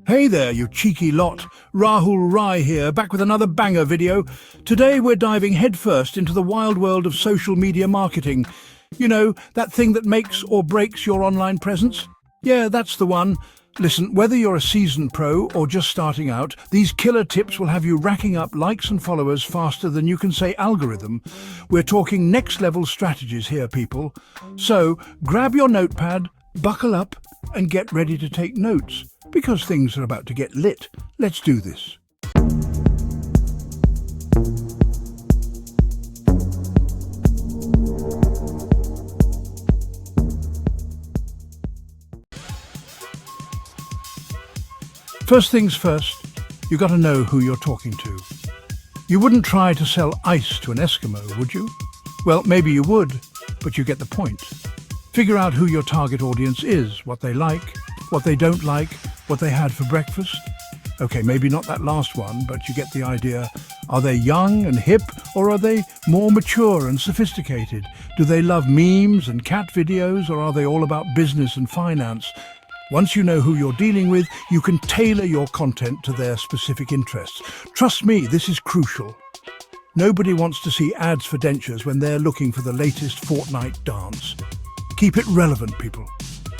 Hey there, you cheeky lot. Rahul Rai here, back with another banger video. Today we're diving headfirst into the wild world of social media marketing. You know, that thing that makes or breaks your online presence? Yeah, that's the one. Listen, whether you're a seasoned pro or just starting out, these killer tips will have you racking up likes and followers faster than you can say algorithm. We're talking next level strategies here, people. So grab your notepad, buckle up, and get ready to take notes, because things are about to get lit. Let's do this. First things first, you got to know who you're talking to. You wouldn't try to sell ice to an Eskimo, would you? Well, maybe you would, but you get the point. Figure out who your target audience is, what they like, what they don't like, what they had for breakfast. Okay, maybe not that last one, but you get the idea. Are they young and hip, or are they more mature and sophisticated? Do they love memes and cat videos, or are they all about business and finance? Once you know who you're dealing with, you can tailor your content to their specific interests. Trust me, this is crucial. Nobody wants to see ads for dentures when they're looking for the latest Fortnite dance. Keep it relevant, people.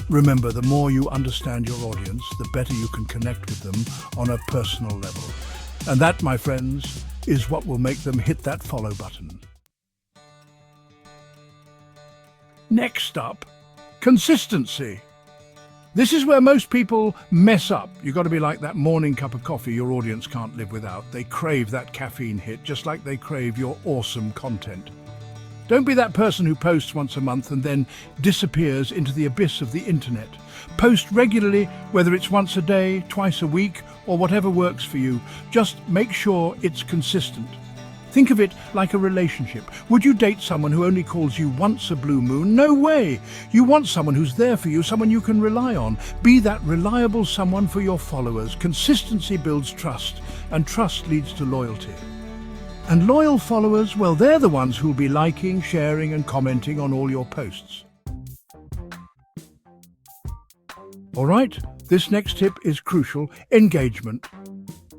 Remember, the more you understand your audience, the better you can connect with them on a personal level. And that, my friends, is what will make them hit that follow button. Next up, consistency. This is where most people mess up. You've got to be like that morning cup of coffee your audience can't live without. They crave that caffeine hit, just like they crave your awesome content. Don't be that person who posts once a month and then disappears into the abyss of the internet. Post regularly, whether it's once a day, twice a week, or whatever works for you. Just make sure it's consistent. Think of it like a relationship. Would you date someone who only calls you once a blue moon? No way! You want someone who's there for you, someone you can rely on. Be that reliable someone for your followers. Consistency builds trust, and trust leads to loyalty. And loyal followers, well, they're the ones who'll be liking, sharing, and commenting on all your posts. All right, this next tip is crucial: engagement.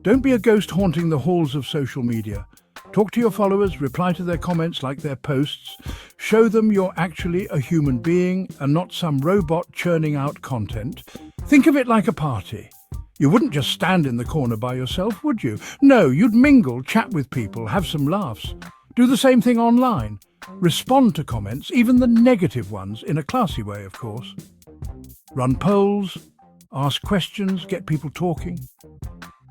Don't be a ghost haunting the halls of social media. Talk to your followers, reply to their comments like their posts. Show them you're actually a human being and not some robot churning out content. Think of it like a party. You wouldn't just stand in the corner by yourself, would you? No, you'd mingle, chat with people, have some laughs. Do the same thing online. Respond to comments, even the negative ones, in a classy way, of course. Run polls, ask questions, get people talking.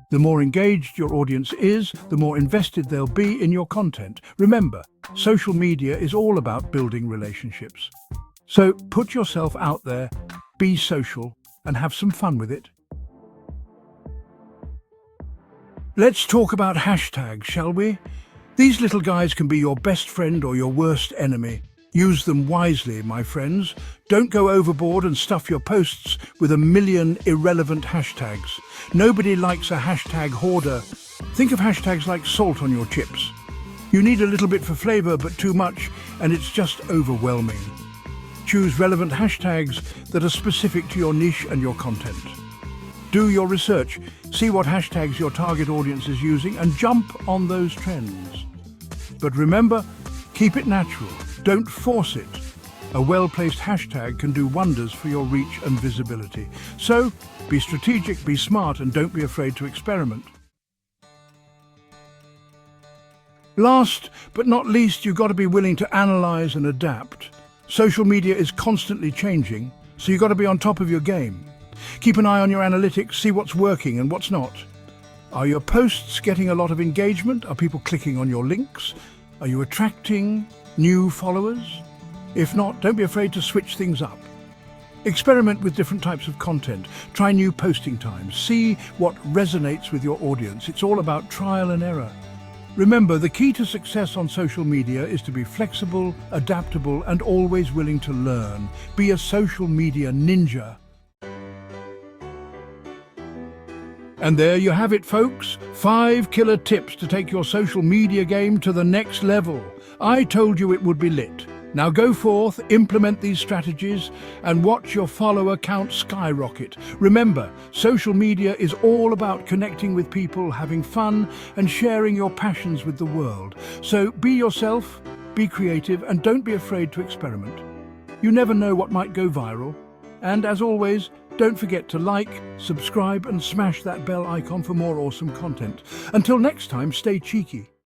The more engaged your audience is, the more invested they'll be in your content. Remember, social media is all about building relationships. So put yourself out there, be social, and have some fun with it. Let's talk about hashtags, shall we? These little guys can be your best friend or your worst enemy. Use them wisely, my friends. Don't go overboard and stuff your posts with a million irrelevant hashtags. Nobody likes a hashtag hoarder. Think of hashtags like salt on your chips. You need a little bit for flavor, but too much, and it's just overwhelming. Choose relevant hashtags that are specific to your niche and your content. Do your research, see what hashtags your target audience is using, and jump on those trends. But remember, keep it natural. Don't force it. A well-placed hashtag can do wonders for your reach and visibility. So, be strategic, be smart, and don't be afraid to experiment. Last but not least, you've got to be willing to analyze and adapt. Social media is constantly changing, so you've got to be on top of your game. Keep an eye on your analytics, see what's working and what's not. Are your posts getting a lot of engagement? Are people clicking on your links? Are you attracting new followers? If not, don't be afraid to switch things up. Experiment with different types of content. Try new posting times. See what resonates with your audience. It's all about trial and error. Remember, the key to success on social media is to be flexible, adaptable, and always willing to learn. Be a social media ninja. And there you have it, folks. 5 killer tips to take your social media game to the next level. I told you it would be lit. Now go forth, implement these strategies, and watch your follower count skyrocket. Remember, social media is all about connecting with people, having fun, and sharing your passions with the world. So be yourself, be creative, and don't be afraid to experiment. You never know what might go viral. And as always, don't forget to like, subscribe, and smash that bell icon for more awesome content. Until next time, stay cheeky.